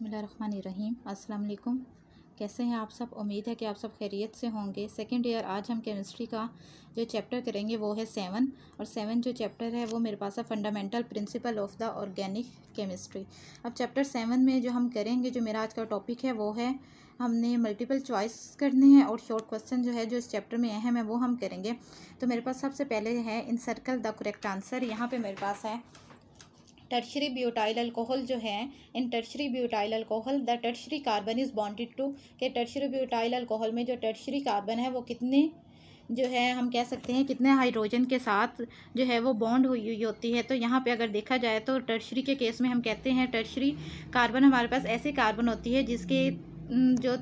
बिस्मिल्लाहिर्रहमानिर्रहीम। अस्सलाम वालेकुम। कैसे हैं आप सब? उम्मीद है कि आप सब खैरियत से होंगे। सेकंड ईयर आज हम केमिस्ट्री का जो चैप्टर करेंगे वो है 7 और 7 जो चैप्टर है वो मेरे पास है fundamental principle of the organic chemistry. अब चैप्टर 7 में जो हम करेंगे, जो मेरा आज का टॉपिक है वो है, हमने मल्टीपल चॉइस करने हैं और शॉर्ट क्वेश्चन जो है जो इस चैप्टर में अहम है वो हम करेंगे। तो मेरे पास सबसे पहले है इन सर्कल द करेक्ट आंसर। यहाँ पे मेरे पास है टर्शरी ब्यूटाइल अल्कोहल जो है, in tertiary butyl alcohol the tertiary carbon is bonded to, के टर्शरी ब्यूटाइल अल्कोहल में जो टर्शरी कार्बन है वो कितने जो है हम कह सकते हैं कितने हाइड्रोजन के साथ जो है वो बॉन्ड हुई हुई होती है। तो यहाँ पे अगर देखा जाए तो टर्शरी के केस में हम कहते हैं टर्शरी कार्बन हमारे पास ऐसी कार्बन होती है जिसके जो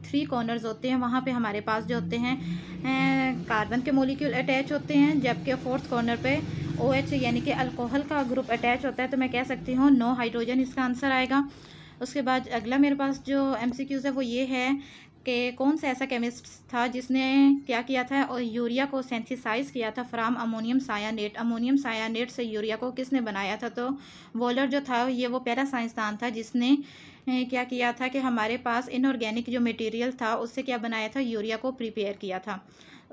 3 कॉर्नर्स होते हैं वहाँ पे हमारे पास जो होते हैं कार्बन के मॉलिक्यूल अटैच होते हैं, जबकि 4th कॉर्नर पे OH यानी कि अल्कोहल का ग्रुप अटैच होता है। तो मैं कह सकती हूँ 9 हाइड्रोजन इसका आंसर आएगा। उसके बाद अगला मेरे पास जो MCQs है वो ये है कि कौन सा ऐसा केमिस्ट था जिसने क्या किया था और यूरिया को सेंथिसाइज किया था फ्राम अमोनियम सायानेट। अमोनियम सायानेट से यूरिया को किसने बनाया था? तो वॉलर जो था ये वो पहला साइंसदान था जिसने क्या किया था कि हमारे पास इनऑर्गेनिक जो मटेरियल था उससे क्या बनाया था, यूरिया को प्रिपेयर किया था।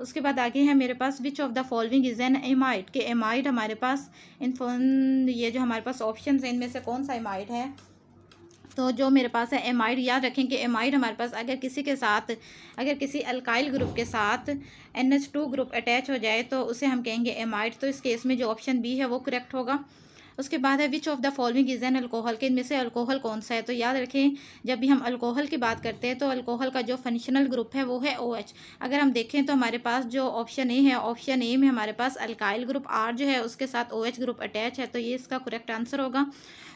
उसके बाद आगे है मेरे पास which of the following is an amide, के एमाइड हमारे पास ये जो हमारे पास ऑप्शन है इनमें से कौन सा एमाइड है? तो जो मेरे पास है एमाइड, याद रखें कि एमाइड हमारे पास अगर किसी अल्काइल ग्रुप के साथ NH2 ग्रुप अटैच हो जाए तो उसे हम कहेंगे एमाइड। तो इस केस में जो ऑप्शन बी है वो करेक्ट होगा। उसके बाद है विच of the following is an alcohol, के इनमें से अल्कोहल कौन सा है? तो याद रखें जब भी हम अल्कोहल की बात करते हैं तो अल्कोहल का जो फंक्शनल ग्रुप है वो है OH। अगर हम देखें तो हमारे पास जो ऑप्शन ए है, ऑप्शन ए में हमारे पास अल्काइल ग्रुप R जो है उसके साथ OH ग्रुप अटैच है, तो ये इसका करेक्ट आंसर होगा।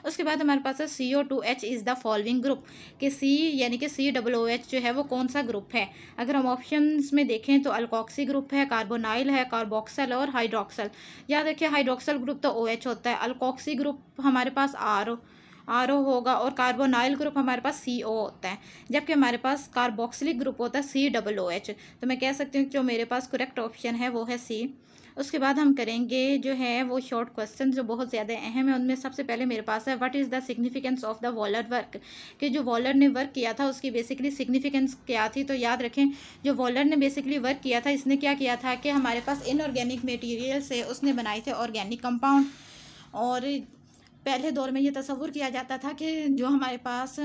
उसके बाद हमारे पास है CO2H is the following group, कि C यानी कि COOH जो है वो कौन सा ग्रुप है? अगर हम ऑप्शंस में देखें तो अल्कोक्सी ग्रुप है, कार्बोनाइल है, कार्बोक्सल और हाइड्रोक्सल। याद रखिए हाइड्रोक्सल ग्रुप तो OH होता है, अल्कोक्सी ग्रुप हमारे पास RO होगा और कार्बोनाइल ग्रुप हमारे पास CO होता है, जबकि हमारे पास कार्बोक्सिलिक ग्रुप होता है COOH। तो मैं कह सकती हूँ जो मेरे पास करेक्ट ऑप्शन है वो है C। उसके बाद हम करेंगे जो है वो शॉर्ट क्वेश्चन जो बहुत ज़्यादा अहम है। उनमें सबसे पहले मेरे पास है what is the significance of the Waller work, कि जो वॉलर ने वर्क किया था उसकी बेसिकली सिग्निफिकेंस क्या थी? तो याद रखें जो वॉलर ने बेसिकली वर्क किया था, इसने क्या किया था कि हमारे पास इनऑर्गेनिक मटेरियल से उसने बनाए थे ऑर्गेनिक कंपाउंड। और पहले दौर में ये तस्वुर किया जाता था कि जो हमारे पास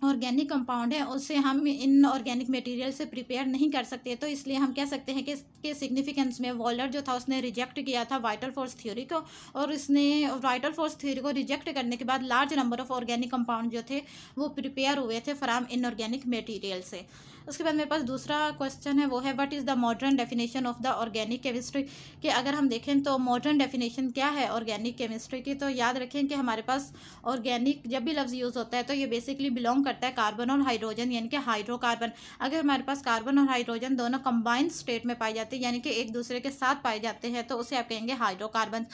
ऑर्गेनिक कंपाउंड है उससे हम इन ऑर्गेनिक मटेरियल से प्रिपेयर नहीं कर सकते। तो इसलिए हम कह सकते हैं कि इसके सिग्निफिकेंस में वॉलर जो था उसने रिजेक्ट किया था वाइटल फोर्स थ्योरी को, और इसने वाइटल फोर्स थ्योरी को रिजेक्ट करने के बाद large number of organic compound जो थे वो प्रिपेयर हुए थे फ्राम इनऑर्गेनिक मटेरियल से। उसके बाद मेरे पास दूसरा क्वेश्चन है वो है what is the modern definition of the organic chemistry, कि अगर हम देखें तो मॉडर्न डेफिनेशन क्या है ऑर्गेनिक केमिस्ट्री की? तो याद रखें कि हमारे पास ऑर्गेनिक जब भी लफ्ज़ यूज़ होता है तो ये बेसिकली बिलोंग करता है कार्बन और हाइड्रोजन यानी कि हाइड्रोकार्बन। अगर हमारे पास कार्बन और हाइड्रोजन दोनों कंबाइंड स्टेट में पाए जाते हैं यानी कि एक दूसरे के साथ पाए जाते हैं तो उसे आप कहेंगे हाइड्रोकार्बन।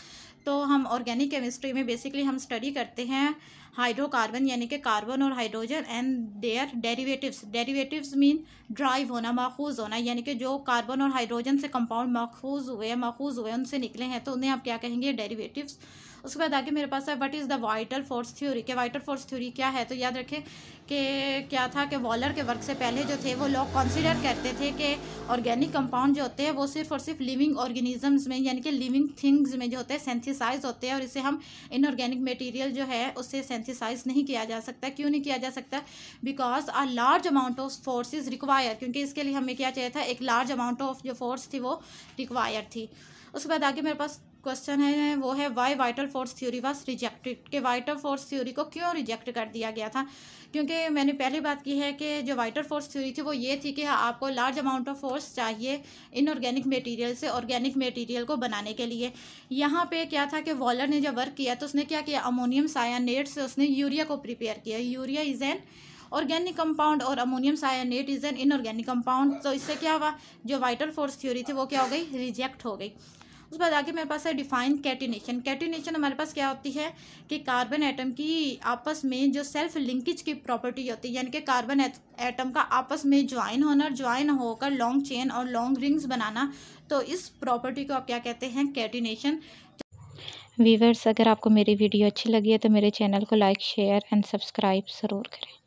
तो हम ऑर्गेनिक केमिस्ट्री में बेसिकली हम स्टडी करते हैं हाइड्रोकार्बन यानी कि कार्बन और hydrogen and their derivatives. Derivatives mean drive होना, माखूज होना, यानी कि जो कार्बन और हाइड्रोजन से कंपाउंड माखूज हुए उनसे निकले हैं तो उन्हें आप क्या कहेंगे? डेरिवेटिव्स। उसके बाद आगे मेरे पास है what is the vital force theory, के वाइटल फोर्स थ्योरी क्या है? तो याद रखें कि क्या था कि वॉलर के वर्क से पहले जो थे वो लोग कंसिडर करते थे कि ऑर्गेनिक कंपाउंड जो होते हैं वो सिर्फ और सिर्फ लिविंग ऑर्गेनिजम्स में यानी कि लिविंग थिंग्स में जो होते हैं सेंथिसाइज होते हैं, और इसे हम इनऑर्गेनिक मटेरियल जो है उससे सेंथिसाइज नहीं किया जा सकता। क्यों नहीं किया जा सकता? Because a large amount of force is require, क्योंकि इसके लिए हमें क्या चाहिए था? एक लार्ज अमाउंट ऑफ जो फोर्स थी वो रिक्वायर थी। उसके बाद आगे मेरे पास क्वेश्चन है वो है why vital force theory was rejected, के वाइटल फोर्स थ्योरी को क्यों रिजेक्ट कर दिया गया था? क्योंकि मैंने पहले बात की है कि जो वाइटल फोर्स थ्योरी थी वो ये थी कि आपको लार्ज अमाउंट ऑफ फोर्स चाहिए इनऑर्गेनिक मटेरियल से ऑर्गेनिक मटेरियल को बनाने के लिए। यहाँ पे क्या था कि वॉलर ने जब वर्क किया तो उसने क्या किया? अमोनियम सायानेट से उसने यूरिया को प्रिपेयर किया। Urea is an organic compound और ammonium cyanate is an inorganic compound. तो इससे क्या हुआ? जो वाइटल फोर्स थ्योरी थी वो क्या हो गई? रिजेक्ट हो गई। उसके बाद आगे मेरे पास है डिफाइन कैटिनेशन। कैटिनेशन हमारे पास क्या होती है कि कार्बन एटम की आपस में जो सेल्फ लिंकेज की प्रॉपर्टी होती है, यानी कि कार्बन एटम का आपस में ज्वाइन होना, ज्वाइन होकर लॉन्ग चेन और लॉन्ग रिंग्स बनाना। तो इस प्रॉपर्टी को आप क्या कहते हैं? कैटिनेशन। व्यूअर्स, अगर आपको मेरी वीडियो अच्छी लगी है तो मेरे चैनल को लाइक, शेयर एंड सब्सक्राइब ज़रूर करें।